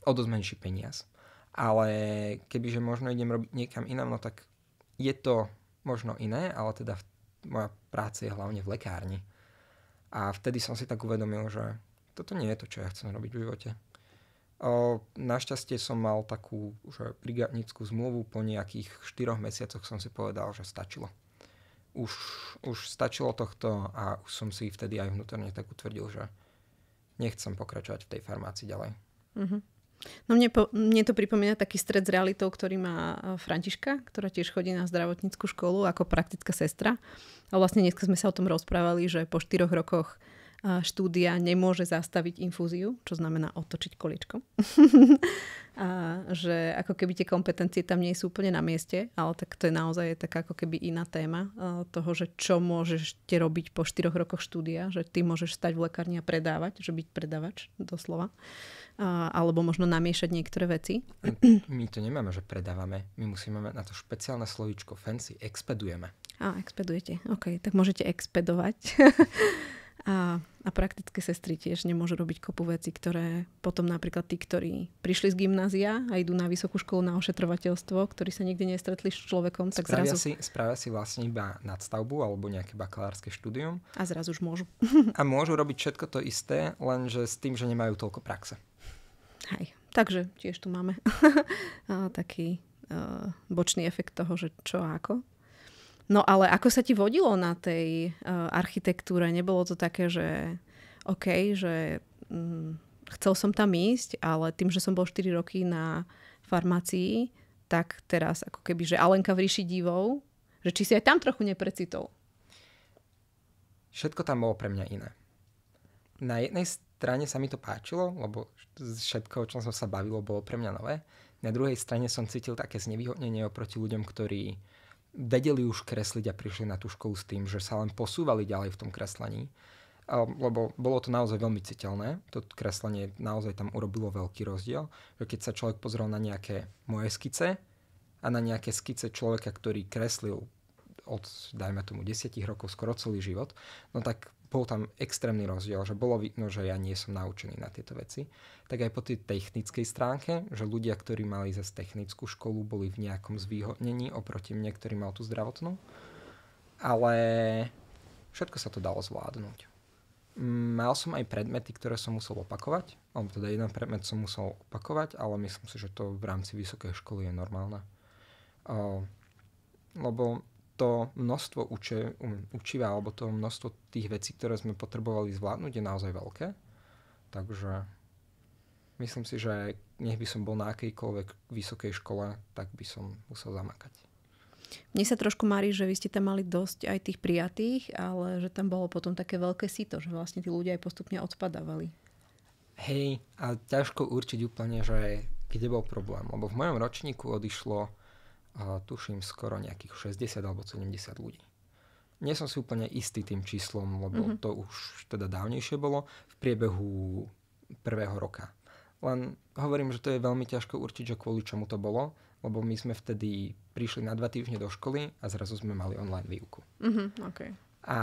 o dosť menší peniaz. Ale kebyže možno idem robiť niekam inám, no tak je to možno iné, ale teda moja práca je hlavne v lekárni. A vtedy som si tak uvedomil, že toto nie je to, čo ja chcem robiť v živote. Našťastie som mal takú že brigádnickú zmluvu, po nejakých 4 mesiacoch som si povedal, že stačilo. Už stačilo tohto a už som si vtedy aj vnútorne tak utvrdil, že nechcem pokračovať v tej farmácii ďalej. Mm-hmm. No mne to pripomína taký stret s realitou, ktorý má Františka, ktorá tiež chodí na zdravotnícku školu ako praktická sestra. A vlastne dneska sme sa o tom rozprávali, že po 4 rokoch štúdia nemôže zastaviť infúziu, čo znamená otočiť koliečko. A že ako keby tie kompetencie tam nie sú úplne na mieste, ale tak to je naozaj taká ako keby iná téma toho, že čo môžete robiť po 4 rokoch štúdia, že ty môžeš stať v lekárni a predávať, že byť predávač doslova. Alebo možno namiešať niektoré veci. My to nemáme, že predávame. My musíme mať na to špeciálne slovíčko fancy. Expedujeme. Expedujete. OK, tak môžete expedovať. A praktické sestry tiež nemôžu robiť kopu veci, ktoré potom napríklad tí, ktorí prišli z gymnázia a idú na vysokú školu na ošetrovateľstvo, ktorí sa nikdy nestretli s človekom, tak spravia si vlastne iba nadstavbu alebo nejaké bakalárske štúdium. A zrazu už môžu. A môžu robiť všetko to isté, lenže s tým, že nemajú toľko praxe. Hej, takže tiež tu máme taký bočný efekt toho, že čo a ako. No ale ako sa ti vodilo na tej architektúre? Nebolo to také, že OK, že chcel som tam ísť, ale tým, že som bol 4 roky na farmácii, tak teraz ako keby, že Alenka v ríši divov, že či si aj tam trochu neprecitol? Všetko tam bolo pre mňa iné. Na jednej strane sa mi to páčilo, lebo všetko, o čom som sa bavilo, bolo pre mňa nové. Na druhej strane som cítil také znevýhodnenie oproti ľuďom, ktorí vedeli už kresliť a prišli na tú školu s tým, že sa len posúvali ďalej v tom kreslení. Lebo bolo to naozaj veľmi citeľné. To kreslenie naozaj tam urobilo veľký rozdiel. Že keď sa človek pozrel na nejaké moje skice a na nejaké skice človeka, ktorý kreslil od, dajme tomu, 10 rokov skoro celý život, no tak bol tam extrémny rozdiel, že bolo vidno, že ja nie som naučený na tieto veci. Tak aj po tej technickej stránke, že ľudia, ktorí mali zase technickú školu, boli v nejakom zvýhodnení oproti mne, ktorý mal tú zdravotnú. Ale všetko sa to dalo zvládnuť. Mal som aj predmety, ktoré som musel opakovať, alebo teda jeden predmet som musel opakovať, ale myslím si, že to v rámci vysokej školy je normálne. Lebo to množstvo učiva, alebo to množstvo tých vecí, ktoré sme potrebovali zvládnuť, je naozaj veľké. Takže myslím si, že nech by som bol na akejkoľvek vysokej škole, tak by som musel zamakať. Mne sa trošku marí, že vy ste tam mali dosť aj tých prijatých, ale že tam bolo potom také veľké sito, že vlastne tí ľudia aj postupne odpadávali. Hej, a ťažko určiť úplne, že kde bol problém. Lebo v mojom ročníku odišlo tuším skoro nejakých 60 alebo 70 ľudí. Nie som si úplne istý tým číslom, lebo to už teda dávnejšie bolo v priebehu prvého roka. Len hovorím, že to je veľmi ťažko určiť, že kvôli čomu to bolo, lebo my sme vtedy prišli na 2 týždne do školy a zrazu sme mali online výuku. Okay. A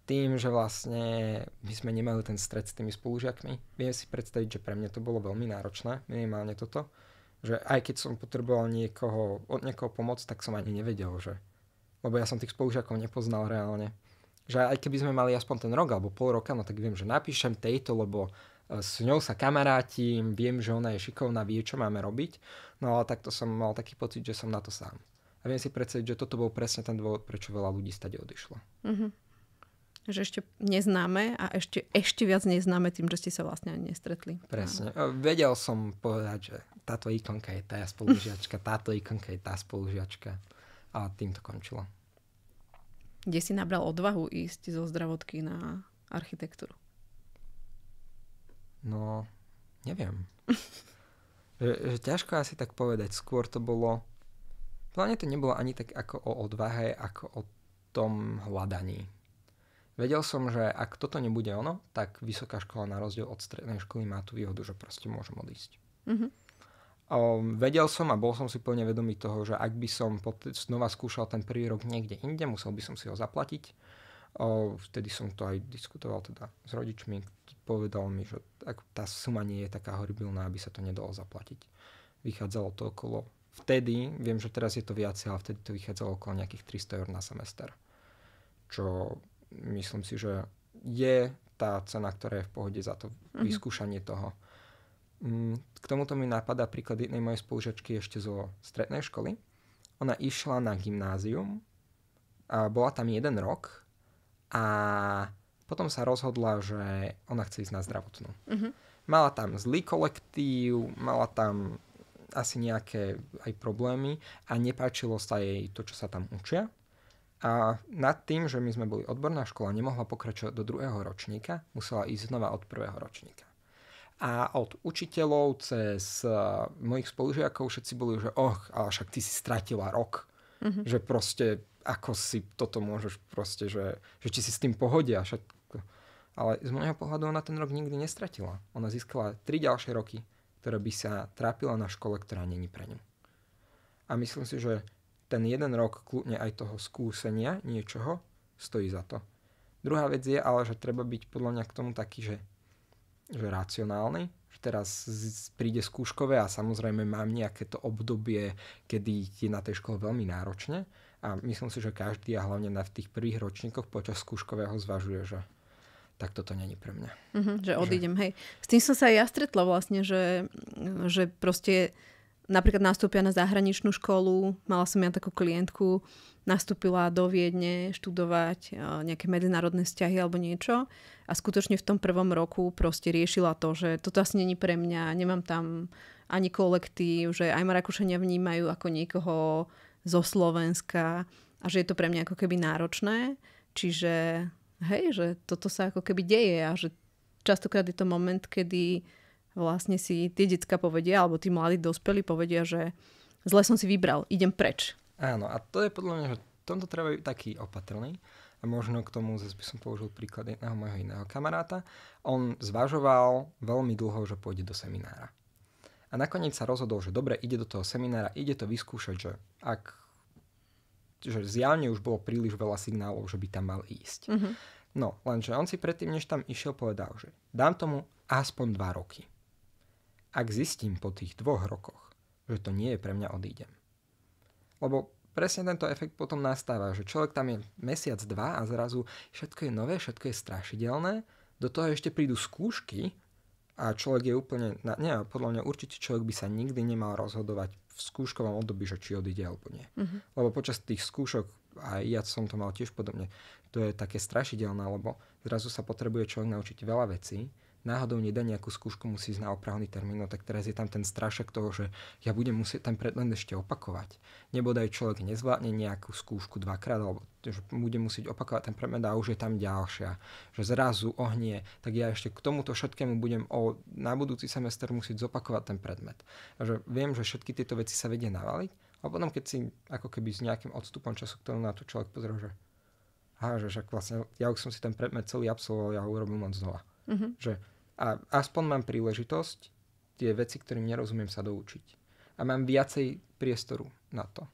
tým, že vlastne my sme nemali ten stret s tými spolužiakmi, viem si predstaviť, že pre mňa to bolo veľmi náročné, minimálne toto, že aj keď som potreboval od niekoho pomoc, tak som ani nevedel, že... Lebo ja som tých spolužiakov nepoznal reálne. Že aj keby sme mali aspoň ten rok alebo pol roka, no tak viem, že napíšem tejto, lebo s ňou sa kamarátim, viem, že ona je šikovná, vie, čo máme robiť. No ale takto som mal taký pocit, že som na to sám. A viem si predstaviť, že toto bol presne ten dôvod, prečo veľa ľudí stade odišlo. Že ešte neznáme a ešte viac neznáme tým, že ste sa vlastne ani nestretli. Presne. Vedel som povedať, že táto ikonka je tá spolužiačka, táto ikonka je tá spolužiačka. A tým to končilo. Kde si nabral odvahu ísť zo zdravotky na architektúru? No, neviem. že ťažko asi tak povedať. Skôr to bolo... Hlavne to nebolo ani tak ako o odvahe, ako o tom hľadaní. Vedel som, že ak toto nebude ono, tak vysoká škola na rozdiel od strednej školy má tú výhodu, že proste môžem odísť. Mm-hmm. Vedel som a bol som si plne vedomý toho, že ak by som znova skúšal ten prvý rok niekde inde, musel by som si ho zaplatiť. Vtedy som to aj diskutoval teda s rodičmi. Povedal mi, že tá suma nie je taká horibilná, aby sa to nedalo zaplatiť. Vychádzalo to okolo... Vtedy, viem, že teraz je to viacej, ale vtedy to vychádzalo okolo nejakých 300 € na semester. Čo myslím si, že je tá cena, ktorá je v pohode za to vyskúšanie toho. K tomuto mi napadá príklad jednej mojej spolužiačky ešte zo strednej školy. Ona išla na gymnázium a bola tam 1 rok a potom sa rozhodla, že ona chce ísť na zdravotnú. Mala tam zlý kolektív, mala tam asi nejaké aj problémy a nepáčilo sa jej to, čo sa tam učia. A nad tým, že my sme boli odborná škola, nemohla pokračovať do 2. ročníka, musela ísť znova od 1. ročníka. A od učiteľov cez mojich spolužiakov všetci boli, že ale však ty si stratila rok. Že proste, ako si toto môžeš proste, že či si s tým pohodia. Ale z môjho pohľadu ona ten rok nikdy nestratila. Ona získala 3 ďalšie roky, ktorá by sa trápila na škole, ktorá není pre ňu. A myslím si, že ten 1 rok kľudne aj toho skúsenia niečoho stojí za to. Druhá vec je ale, že treba byť podľa mňa k tomu taký, že racionálny. Že teraz príde skúškové a samozrejme mám nejaké to obdobie, kedy je na tej škole veľmi náročne. A myslím si, že každý a hlavne v tých prvých ročníkoch počas skúškového zvažuje, že tak toto není pre mňa. Že odídem, hej. S tým som sa aj ja stretla vlastne, že proste napríklad nastúpia na zahraničnú školu, mala som ja takú klientku, nastúpila do Viedne študovať nejaké medzinárodné vzťahy alebo niečo a skutočne v tom prvom roku proste riešila to, že toto asi není pre mňa, nemám tam ani kolektív, že aj ma Rakúšania vnímajú ako niekoho zo Slovenska a že je to pre mňa ako keby náročné. Čiže hej, že toto sa ako keby deje a že častokrát je to moment, kedy vlastne si tie decká povedia, alebo tí mladí dospelí povedia, že zle som si vybral, idem preč. Áno, a to je podľa mňa, že v tomto treba byť taký opatrný. A možno k tomu zase by som použil príklad jedného môjho iného kamaráta. On zvažoval veľmi dlho, že pôjde do seminára. A nakoniec sa rozhodol, že dobre, ide do toho seminára, ide to vyskúšať, že zjavne už bolo príliš veľa signálov, že by tam mal ísť. No, lenže on si predtým, než tam išiel, povedal, že dám tomu aspoň 2 roky. Ak zistím po tých 2 rokoch, že to nie je pre mňa, odídem. Lebo presne tento efekt potom nastáva, že človek tam je mesiac, 2 a zrazu všetko je nové, všetko je strašidelné, do toho ešte prídu skúšky a človek je úplne, podľa mňa určite človek by sa nikdy nemal rozhodovať v skúškovom období, že či odíde alebo nie. Lebo počas tých skúšok, a ja som to mal tiež podobne, to je také strašidelné, lebo zrazu sa potrebuje človek naučiť veľa vecí, náhodou nedá nejakú skúšku, musí ísť na opravný termín, no tak teraz je tam ten strašak toho, že ja budem musieť ten predmet ešte opakovať. Nebodaj človek nezvládne nejakú skúšku 2-krát, alebo že bude musieť opakovať ten predmet a už je tam ďalšia. Že zrazu ohnie, tak ja ešte k tomuto všetkému budem na budúci semester musieť zopakovať ten predmet. Takže viem, že všetky tieto veci sa vedia navaliť a potom keď si ako keby s nejakým odstupom času k tomu na to človek pozrie, že však vlastne ja už som si ten predmet celý absolvoval, ja ho urobil len znova. Že a aspoň mám príležitosť tie veci, ktorým nerozumiem, sa doučiť. A mám viacej priestoru na to.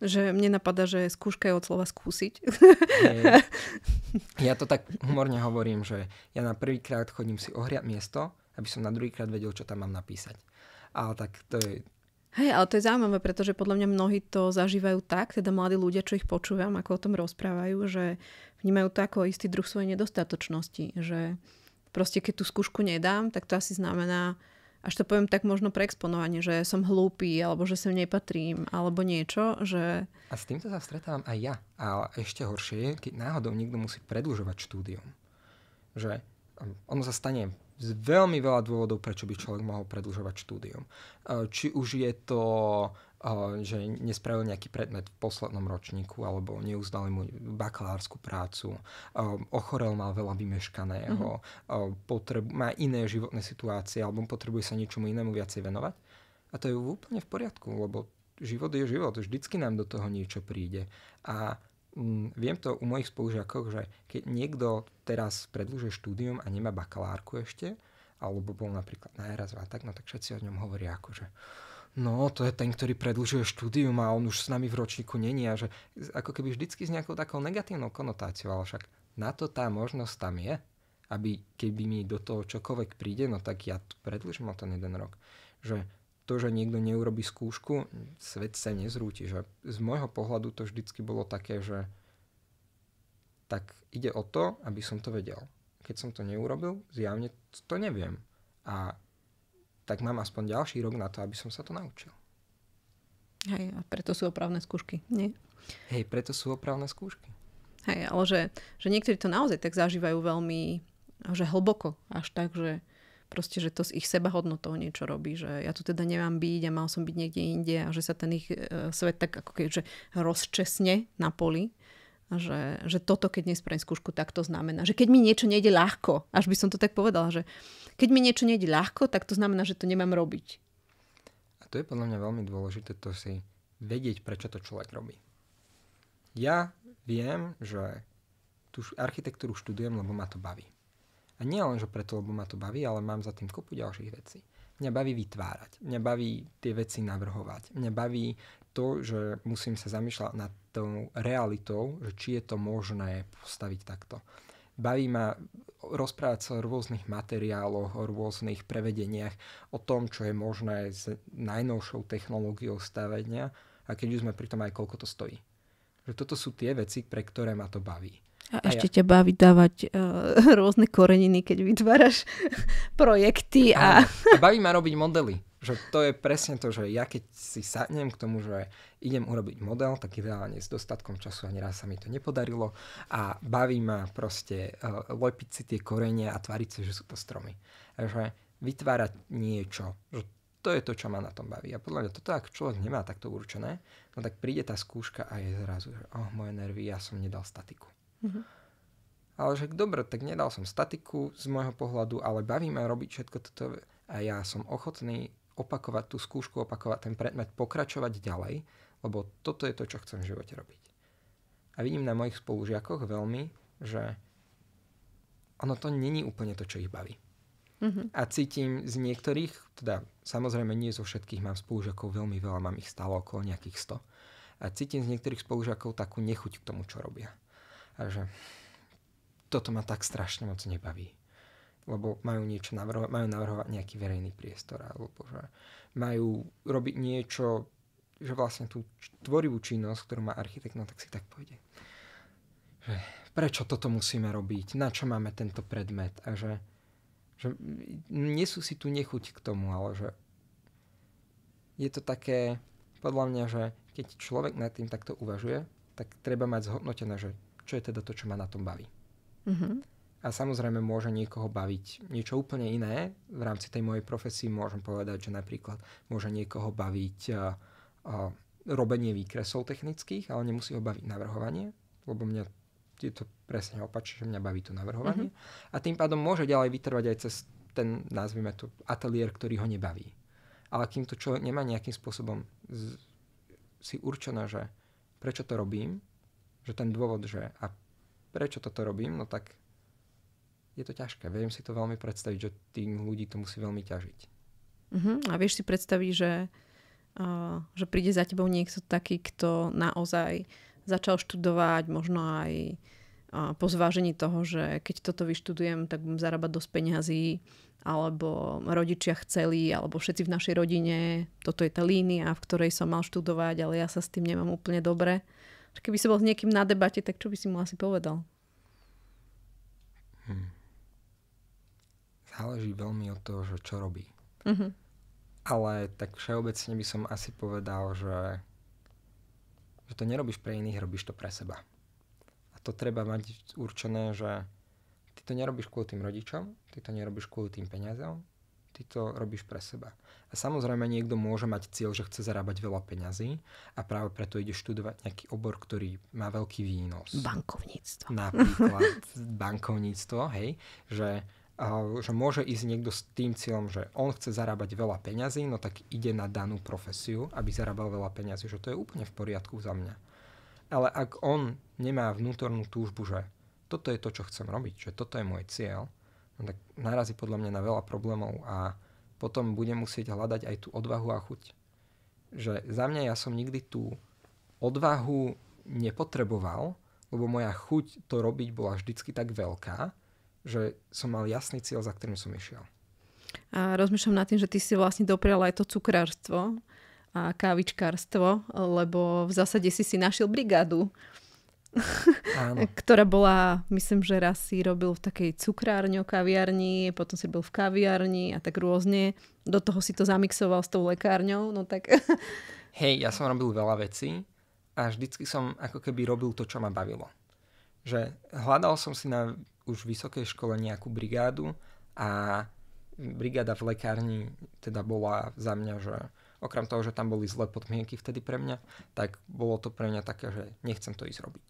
Že mne napadá, že skúška je od slova skúsiť. Ja to tak humorne hovorím, že ja na prvýkrát chodím si ohriať miesto, aby som na druhýkrát vedel, čo tam mám napísať. Ale tak to je... Hej, ale to je zaujímavé, pretože podľa mňa mnohí to zažívajú tak, teda mladí ľudia, čo ich počúvam, ako o tom rozprávajú, že vnímajú to ako istý druh svojej nedostatočnosti, že proste keď tú skúšku nedám, tak to asi znamená, až to poviem tak možno preexponovanie, že som hlúpy, alebo že sem nepatrím, alebo niečo, že... A s týmto sa stretávam aj ja. A ešte horšie je, keď náhodou niekto musí predĺžovať štúdium. Že ono sa stane z veľmi veľa dôvodov, prečo by človek mohol predĺžovať štúdium. Či už je to že nespravil nejaký predmet v poslednom ročníku alebo neuznali mu bakalárskú prácu, ochorel, mal veľa vymeškaného, má iné životné situácie alebo potrebuje sa niečomu inému viacej venovať. A to je úplne v poriadku, lebo život je život. Vždycky nám do toho niečo príde. A viem to u mojich spolužiakov, že keď niekto teraz predĺžuje štúdium a nemá bakalárku ešte, alebo bol napríklad na Erasme a tak, no tak všetci o ňom hovoria akože no, to je ten, ktorý predĺžuje štúdium a on už s nami v ročníku není a že ako keby vždycky s nejakou takou negatívnou konotáciou, ale však na to tá možnosť tam je, aby keby mi do toho čokoľvek príde, no tak ja to predĺžim o ten 1 rok. Že to, že niekto neurobí skúšku, svet sa nezrúti. Že z môjho pohľadu to vždycky bolo také, že tak ide o to, aby som to vedel. Keď som to neurobil, zjavne to neviem. A tak mám aspoň ďalší rok na to, aby som sa to naučil. Hej, a preto sú opravné skúšky, nie? Hej, preto sú opravné skúšky. Hej, ale že niektorí to naozaj tak zažívajú veľmi, že hlboko, až tak, že proste, že to z ich sebahodnotou niečo robí, že ja tu teda nemám byť a mal som byť niekde inde a že sa ten ich svet tak ako keďže rozčesne na poli. A že toto, keď nespravím skúšku, tak to znamená, že keď mi niečo nejde ľahko, až by som to tak povedala, že keď mi niečo nejde ľahko, tak to znamená, že to nemám robiť. A to je podľa mňa veľmi dôležité to si vedieť, prečo to človek robí. Ja viem, že tú architektúru študujem, lebo ma to baví. A nie len, že preto, lebo ma to baví, ale mám za tým kopu ďalších vecí. Mňa baví vytvárať, mňa baví tie veci navrhovať, mňa baví to, že musím sa zamýšľať nad tou realitou, že či je to možné postaviť takto. Baví ma rozprávať sa o rôznych materiáloch, o rôznych prevedeniach, o tom, čo je možné s najnovšou technológiou stavenia a keď už sme pri tom aj koľko to stojí. Že toto sú tie veci, pre ktoré ma to baví. A ešte ťa baví dávať rôzne koreniny, keď vytváraš projekty. A baví ma robiť modely. Že to je presne to, že ja keď si sadnem k tomu, že idem urobiť model, tak ideálne s dostatkom času, ani raz sa mi to nepodarilo a baví ma proste lepiť si tie korene a tváriť sa, že sú to stromy. Takže vytvárať niečo, že to je to, čo ma na tom baví. A podľa mňa toto, ak človek nemá takto určené, no tak príde tá skúška a je zrazu, že moje nervy, ja som nedal statiku. Mhm. Ale že dobre, tak nedal som statiku z môjho pohľadu, ale baví ma robiť všetko toto a ja som ochotný opakovať tú skúšku, opakovať ten predmet, pokračovať ďalej, lebo toto je to, čo chcem v živote robiť. A vidím na mojich spolužiakoch veľmi, že ono to není úplne to, čo ich baví. Mm-hmm. A cítim z niektorých, teda samozrejme nie zo všetkých, mám spolužiakov veľmi veľa, mám ich stále okolo nejakých 100. A cítim z niektorých spolužiakov takú nechuť k tomu, čo robia. A že toto ma tak strašne moc nebaví. Lebo majú niečo majú navrhovať nejaký verejný priestor, alebo že majú robiť niečo, že vlastne tú tvorivú činnosť, ktorú má architekt, no tak si tak pôjde. Že prečo toto musíme robiť? Na čo máme tento predmet? A že nesú si tu nechuť k tomu, ale že je to také, podľa mňa, že keď človek nad tým takto uvažuje, tak treba mať zhodnotené, že čo je teda to, čo ma na tom baví. Mm-hmm. A samozrejme môže niekoho baviť niečo úplne iné. V rámci tej mojej profesii môžem povedať, že napríklad môže niekoho baviť robenie výkresov technických, ale nemusí ho baviť navrhovanie, lebo mňa je to presne opačne, že mňa baví to navrhovanie. Mm-hmm. A tým pádom môže ďalej vytrvať aj cez ten, nazvime to, ateliér, ktorý ho nebaví. Ale kým to človek nemá nejakým spôsobom si určené, že prečo to robím, že ten dôvod, že a prečo toto robím, no tak je to ťažké. Viem si to veľmi predstaviť, že tým ľudí to musí veľmi ťažiť. Uh-huh. A vieš si predstaviť, že príde za tebou niekto taký, kto naozaj začal študovať, možno aj po zvážení toho, že keď toto vyštudujem, tak budem zarábať dosť peňazí, alebo rodičia chceli, alebo všetci v našej rodine, toto je tá línia, v ktorej som mal študovať, ale ja sa s tým nemám úplne dobre. Keby si bol s niekým na debate, tak čo by si mu asi povedal? Záleží veľmi od toho, že čo robí. Uh-huh. Ale tak všeobecne by som asi povedal, že to nerobíš pre iných, robíš to pre seba. A to treba mať určené, že ty to nerobíš kvôli tým rodičom, ty to nerobíš kvôli tým peniazom, ty ty to robíš pre seba. A samozrejme niekto môže mať cieľ, že chce zarábať veľa peňazí a práve preto ide študovať nejaký obor, ktorý má veľký výnos. Bankovníctvo. Napríklad bankovníctvo, hej, že môže ísť niekto s tým cieľom, že on chce zarábať veľa peňazí, no tak ide na danú profesiu, aby zarábal veľa peňazí, že to je úplne v poriadku za mňa. Ale ak on nemá vnútornú túžbu, že toto je to, čo chcem robiť, že toto je môj cieľ, no tak narazí podľa mňa na veľa problémov a potom budem musieť hľadať aj tú odvahu a chuť. Že za mňa ja som nikdy tú odvahu nepotreboval, lebo moja chuť to robiť bola vždycky tak veľká, že som mal jasný cieľ, za ktorým som išiel. A rozmýšľam nad tým, že ty si vlastne doprial aj to cukrárstvo a kávičkárstvo, lebo v zásade si našiel brigádu, ktorá bola, myslím, že raz si robil v takej cukrárni, kaviarni, potom si robil v kaviarni a tak rôzne. Do toho si to zamixoval s tou lekárňou, no tak... Hej, ja som robil veľa vecí a vždycky som ako keby robil to, čo ma bavilo. Že hľadal som si na už vysokej škole nejakú brigádu a brigáda v lekárni teda bola za mňa, že okrem toho, že tam boli zlé podmienky vtedy pre mňa, tak bolo to pre mňa také, že nechcem to ísť robiť.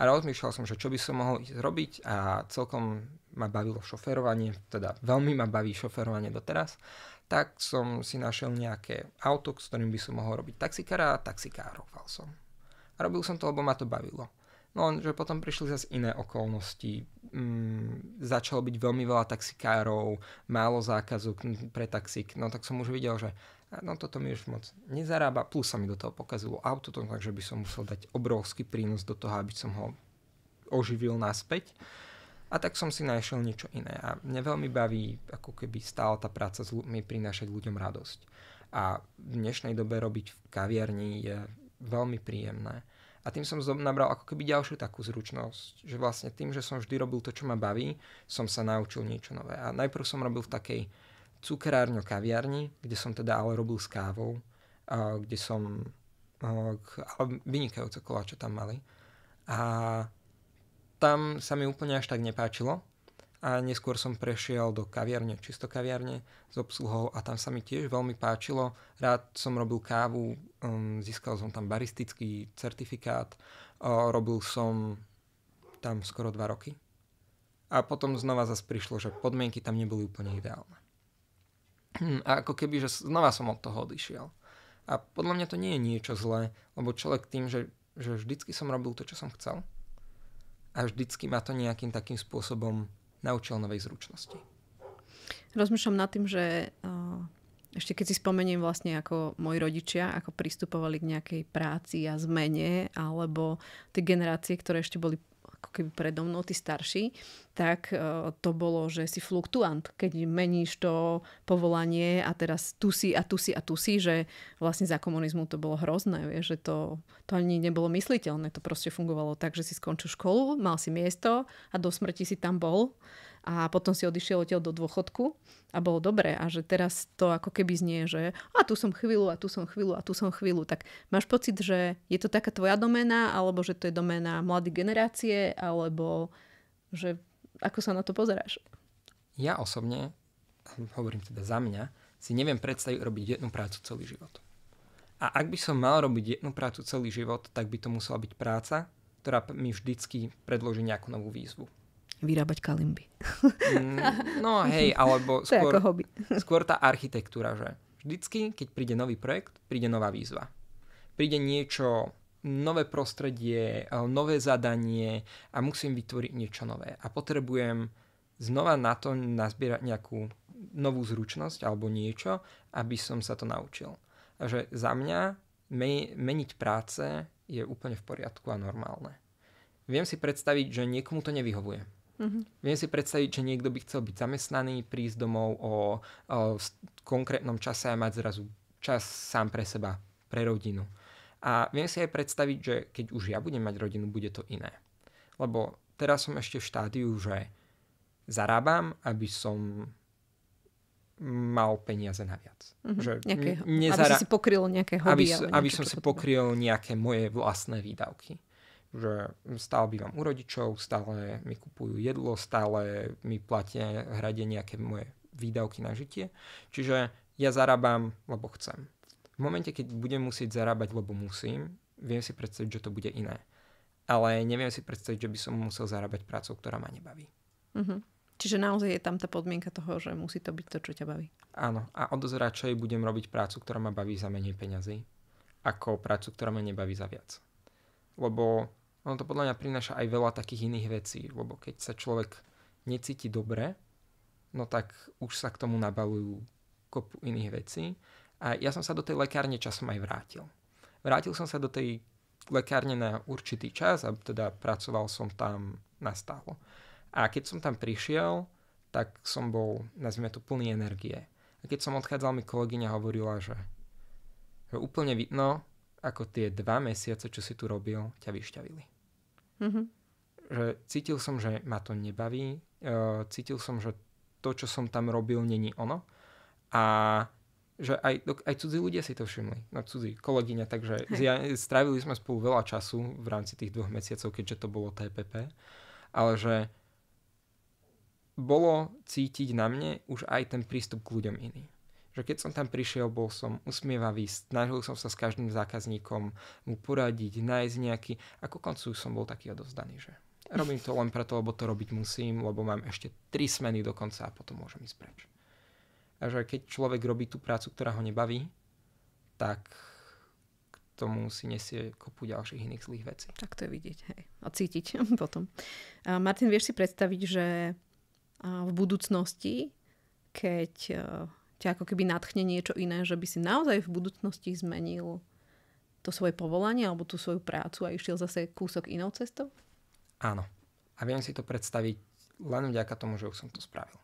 A rozmýšľal som, že čo by som mohol ísť robiť a celkom ma bavilo šoférovanie, teda veľmi ma baví šoférovanie doteraz, tak som si našiel nejaké auto, s ktorým by som mohol robiť taxikára a taxikároval som. A robil som to, lebo ma to bavilo. No, že potom prišli zase iné okolnosti. Začalo byť veľmi veľa taxikárov, málo zákazok pre taxík. No tak som už videl, že no toto mi už moc nezarába. Plus sa mi do toho pokazilo auto, takže by som musel dať obrovský prínos do toho, aby som ho oživil naspäť. A tak som si našiel niečo iné. A mne veľmi baví, ako keby stála tá práca s ľuďmi, prinášať ľuďom radosť. A v dnešnej dobe robiť v kaviarni je veľmi príjemné. A tým som nabral ako keby ďalšiu takú zručnosť, že vlastne tým, že som vždy robil to, čo ma baví, som sa naučil niečo nové. A najprv som robil v takej cukrárňo-kaviarni, kde som teda ale robil s kávou, kde som vynikajúce koláče tam mali. A tam sa mi úplne až tak nepáčilo. A neskôr som prešiel do kaviarne, čisto kaviarne s obsluhou a tam sa mi tiež veľmi páčilo. Rád som robil kávu, získal som tam baristický certifikát, robil som tam skoro 2 roky. A potom znova zase prišlo, že podmienky tam neboli úplne ideálne. A ako keby, že znova som od toho odišiel. A podľa mňa to nie je niečo zlé, lebo človek tým, že vždycky som robil to, čo som chcel a vždycky ma to nejakým takým spôsobom naučil novej zručnosti. Rozmýšľam nad tým, že ešte keď si spomeniem vlastne ako moji rodičia, ako pristupovali k nejakej práci a zmene, alebo tie generácie, ktoré ešte boli ako keby predo mnou, tí starší, tak to bolo, že si fluktuant, keď meníš to povolanie a teraz tu si a tu si a tu si, že vlastne za komunizmu to bolo hrozné, vieš, že to ani nebolo mysliteľné, to proste fungovalo tak, že si skončil školu, mal si miesto a do smrti si tam bol a potom si odišiel odtiaľ do dôchodku a bolo dobré. A že teraz to ako keby znie, že a tu som chvíľu, a tu som chvíľu, a tu som chvíľu. Tak máš pocit, že je to taká tvoja doména, alebo že to je doména mladé generácie, alebo že ako sa na to pozeráš? Ja osobne, hovorím teda za mňa, si neviem predstaviť robiť jednu prácu celý život. A ak by som mal robiť jednu prácu celý život, tak by to musela byť práca, ktorá mi vždycky predloží nejakú novú výzvu. Vyrábať kalimby. No hej, alebo skôr tá architektúra, že vždycky, keď príde nový projekt, príde nová výzva. Príde niečo, nové prostredie, nové zadanie a musím vytvoriť niečo nové. A potrebujem znova na to nazbierať nejakú novú zručnosť alebo niečo, aby som sa to naučil. A že za mňa meniť práce je úplne v poriadku a normálne. Viem si predstaviť, že niekomu to nevyhovuje. Viem si predstaviť, že niekto by chcel byť zamestnaný, prísť domov o konkrétnom čase a mať zrazu čas sám pre seba, pre rodinu. A viem si aj predstaviť, že keď už ja budem mať rodinu, bude to iné. Lebo teraz som ešte v štádiu, že zarábam, aby som mal peniaze naviac. Aby si pokryl nejaké hobby. Aby som si pokryl nejaké moje vlastné výdavky. Že stále bývam u rodičov, stále mi kupujú jedlo, stále mi platia, hradia nejaké moje výdavky na žitie. Čiže ja zarábam, lebo chcem. V momente, keď budem musieť zarábať, lebo musím, viem si predstaviť, že to bude iné. Ale neviem si predstaviť, že by som musel zarábať prácou, ktorá ma nebaví. Čiže naozaj je tam tá podmienka toho, že musí to byť to, čo ťa baví. Áno. A o dosť radšej budem robiť prácu, ktorá ma baví za menej peňazí, ako prácu, ktorá ma nebaví za viac. Lebo ono to podľa mňa prináša aj veľa takých iných vecí. Lebo keď sa človek necíti dobre, no tak už sa k tomu nabalujú kopu iných vecí. A ja som sa do tej lekárne časom aj vrátil. Vrátil som sa do tej lekárne na určitý čas a teda pracoval som tam nastálo. A keď som tam prišiel, tak som bol, nazvime to, plný energie. A keď som odchádzal, mi kolegyňa hovorila, že úplne vidno, ako tie 2 mesiace, čo si tu robil, ťa vyšťavili. Že cítil som, že ma to nebaví, cítil som, že to, čo som tam robil, není ono. A že aj cudzí ľudia si to všimli. No cudzí kolegyňa, takže strávili sme spolu veľa času v rámci tých 2 mesiacov, keďže to bolo TPP. Ale že bolo cítiť na mne už aj ten prístup k ľuďom iný. Že keď som tam prišiel, bol som usmievavý, snažil som sa s každým zákazníkom mu poradiť, nájsť nejaký... A ku koncu som bol taký odovzdaný, že robím to len preto, lebo to robiť musím, lebo mám ešte 3 smeny do konca a potom môžem ísť preč. A že keď človek robí tú prácu, ktorá ho nebaví, tak k tomu si nesie kopu ďalších iných zlých vecí. Tak to je vidieť, hej. A cítiť potom. Martin, vieš si predstaviť, že v budúcnosti, keď ťa ako keby nadchne niečo iné, že by si naozaj v budúcnosti zmenil to svoje povolanie alebo tú svoju prácu a išiel zase kúsok inou cestou? Áno. A viem si to predstaviť len vďaka tomu, že už som to spravil.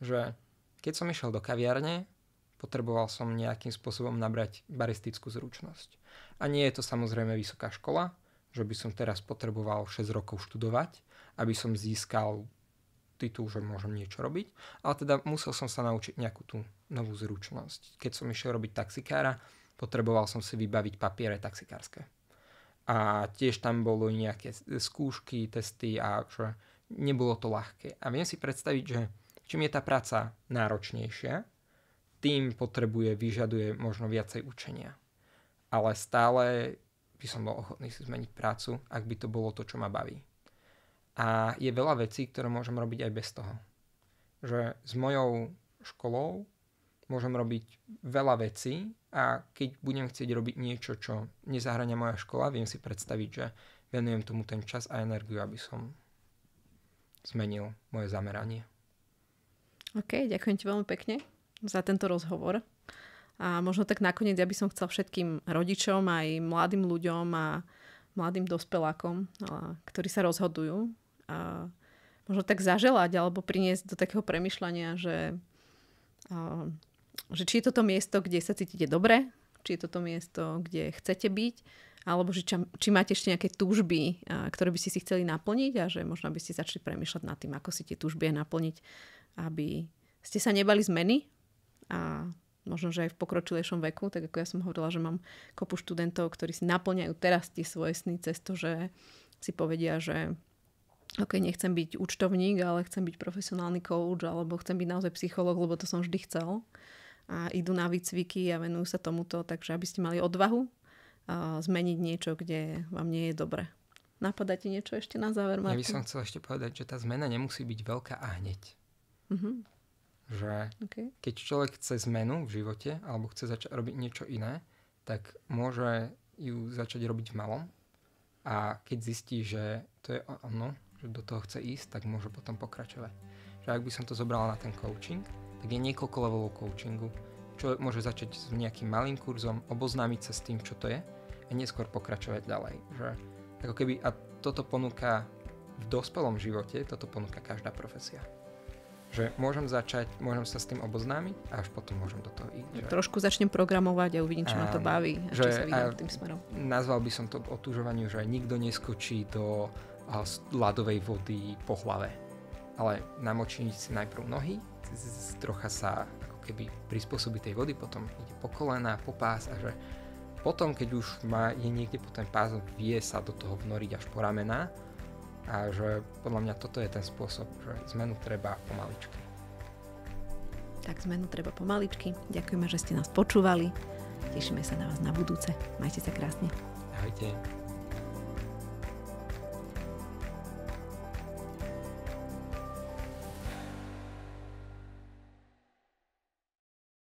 Že keď som išiel do kaviarne, potreboval som nejakým spôsobom nabrať baristickú zručnosť. A nie je to samozrejme vysoká škola, že by som teraz potreboval 6 rokov študovať, aby som získal titul, že môžem niečo robiť, ale teda musel som sa naučiť nejakú tú novú zručnosť. Keď som išiel robiť taxikára, potreboval som si vybaviť papiere taxikárske. A tiež tam bolo nejaké skúšky, testy a že nebolo to ľahké. A viem si predstaviť, že čím je tá práca náročnejšia, tým vyžaduje možno viacej učenia. Ale stále by som bol ochotný si zmeniť prácu, ak by to bolo to, čo ma baví. A je veľa vecí, ktoré môžem robiť aj bez toho. Že s mojou školou môžem robiť veľa vecí a keď budem chcieť robiť niečo, čo nezahrania moja škola, viem si predstaviť, že venujem tomu ten čas a energiu, aby som zmenil moje zameranie. OK, ďakujem ti veľmi pekne za tento rozhovor. A možno tak nakoniec, ja by som chcel všetkým rodičom, aj mladým ľuďom a mladým dospelákom, ktorí sa rozhodujú, a možno tak zaželať alebo priniesť do takého premýšľania, že či je toto miesto, kde sa cítite dobre, či je toto miesto, kde chcete byť, alebo že či máte ešte nejaké túžby, ktoré by ste si chceli naplniť a že možno by ste začali premýšľať nad tým, ako si tie túžby naplniť, aby ste sa nebali zmeny a možno, že aj v pokročilejšom veku, tak ako ja som hovorila, že mám kopu študentov, ktorí si naplňajú teraz tie svoje sny cez to, že si povedia, že OK, nechcem byť účtovník, ale chcem byť profesionálny coach, alebo chcem byť naozaj psychológ, lebo to som vždy chcel. A idú na výcviky a venujú sa tomuto, takže aby ste mali odvahu zmeniť niečo, kde vám nie je dobre. Napadá ti niečo ešte na záver, Martin? Ja by som chcel ešte povedať, že tá zmena nemusí byť veľká a hneď. Že keď človek chce zmenu v živote alebo chce začať robiť niečo iné, tak môže ju začať robiť v malom a keď zistí, že to je ono, že do toho chce ísť, tak môže potom pokračovať. Že ak by som to zobral na ten coaching, tak je niekoľko levelov coachingu. Človek môže začať s nejakým malým kurzom, oboznámiť sa s tým, čo to je a neskôr pokračovať ďalej. Že ako keby, a toto ponúka v dospelom živote, toto ponúka každá profesia. Že môžem začať, môžem sa s tým oboznámiť a až potom môžem do toho ísť. Že... Trošku začnem programovať a uvidím, či ma to baví a či sa vydám tým smerom. Nazval by som to otužovaniu, že nikto neskočí do ľadovej vody po hlave. Ale namočí si najprv nohy, trocha sa ako keby prispôsobí tej vody, potom ide po kolena, po pás a že potom, keď už je niekde po ten pás, vie sa do toho vnoriť až po ramená. A že podľa mňa toto je ten spôsob, že zmenu treba pomaličky. Tak zmenu treba pomaličky. Ďakujeme, že ste nás počúvali. Tešíme sa na vás na budúce. Majte sa krásne. Ahojte.